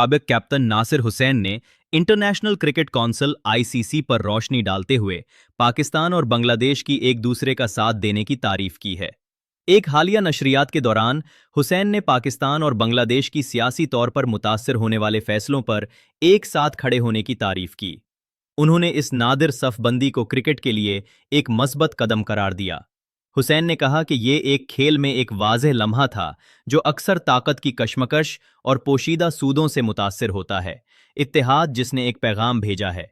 साबिक कैप्टन नासिर हुसैन ने international cricket council ICC पर रोशनी डालते हुए पाकिस्तान और बांग्लादेश की एक दूसरे का साथ देने की तारीफ की है। एक हालिया नशरियात के दौरान हुसैन ने पाकिस्तान और बांग्लादेश की सियासी तौर पर मुतासिर होने वाले फैसलों पर एक साथ खड़े होने की तारीफ की। उन्होंने इस नादिर सफबंदी को क्रिकेट के लिए एक मस्बत कदम करार दिया। हुसैन ने कहा कि ये एक खेल में एक वाज़ेह लम्हा था जो अक्सर ताकत की कशमकश और पोशीदा सूदों से मुतासिर होता है, इत्तेहाद जिसने एक पैगाम भेजा है।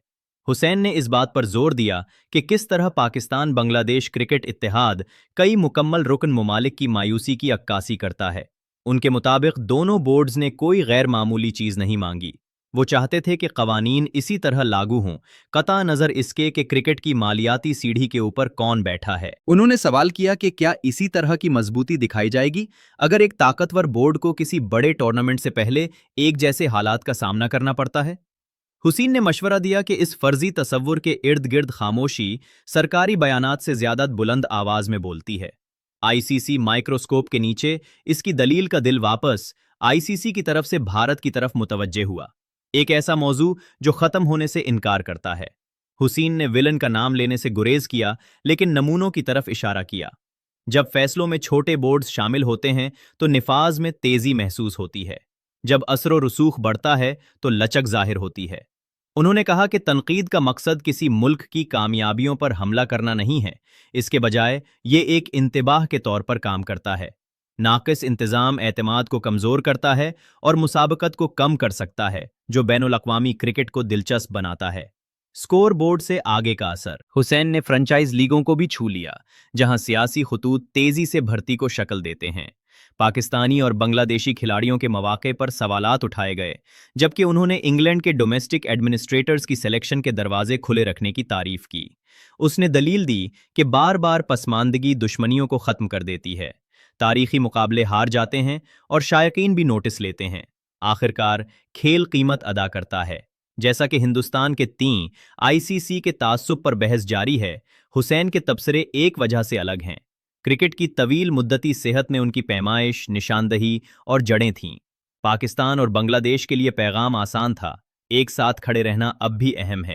हुसैन ने इस बात पर जोर दिया कि किस तरह पाकिस्तान बांग्लादेश क्रिकेट इत्तेहाद कई मुकम्मल रुकन ममालिक की मायूसी की अक्कासी करता है। उनके मुताबिक दोनों बोर्ड्स ने कोई गैर मामूली चीज़ नहीं मांगी। वो चाहते थे कि कवानीन इसी तरह लागू हों, कता नज़र इसके कि क्रिकेट की मालियाती सीढ़ी के ऊपर कौन बैठा है। उन्होंने सवाल किया कि क्या इसी तरह की मजबूती दिखाई जाएगी अगर एक ताकतवर बोर्ड को किसी बड़े टूर्नामेंट से पहले एक जैसे हालात का सामना करना पड़ता है। हुसैन ने मशवरा दिया कि इस फर्जी तसव्वुर के इर्द गिर्द खामोशी सरकारी बयानात से ज्यादा बुलंद आवाज में बोलती है। आईसीसी माइक्रोस्कोप के नीचे इसकी दलील का दिल वापस आईसीसी की तरफ से भारत की तरफ मुतवज्जे हुआ, एक ऐसा मौजू जो खत्म होने से इनकार करता है। हुसैन ने विलन का नाम लेने से गुरेज किया, लेकिन नमूनों की तरफ इशारा किया। जब फैसलों में छोटे बोर्ड्स शामिल होते हैं तो निफाज में तेजी महसूस होती है। जब असर रसूख बढ़ता है तो लचक जाहिर होती है। उन्होंने कहा कि तनकीद का मकसद किसी मुल्क की कामयाबियों पर हमला करना नहीं है, इसके बजाय ये एक इंतबाह के तौर पर काम करता है। नाक़िस इंतज़ाम एतमाद को कमज़ोर करता है और मुसाबकत को कम कर सकता है, जो बैनुल अक़वामी क्रिकेट को दिलचस्प बनाता है। स्कोर बोर्ड से आगे का असर। हुसैन ने फ्रेंचाइज लीगों को भी छू लिया, जहां सियासी खतूत तेजी से भर्ती को शक्ल देते हैं। पाकिस्तानी और बांग्लादेशी खिलाड़ियों के मौके पर सवालात उठाए गए, जबकि उन्होंने इंग्लैंड के डोमेस्टिक एडमिनिस्ट्रेटर्स की सिलेक्शन के दरवाजे खुले रखने की तारीफ की। उसने दलील दी कि बार बार पसमानदगी दुश्मनियों को ख़त्म कर देती है। तारीखी मुकाबले हार जाते हैं और शायकीन भी नोटिस लेते हैं। आखिरकार खेल कीमत अदा करता है। जैसा कि हिंदुस्तान के तीन आईसीसी के तासुब पर बहस जारी है, हुसैन के तबसरे एक वजह से अलग हैं। क्रिकेट की तवील मुद्दती सेहत में उनकी पैमाइश, निशानदही और जड़ें थीं। पाकिस्तान और बांग्लादेश के लिए पैगाम आसान था, एक साथ खड़े रहना अब भी अहम है।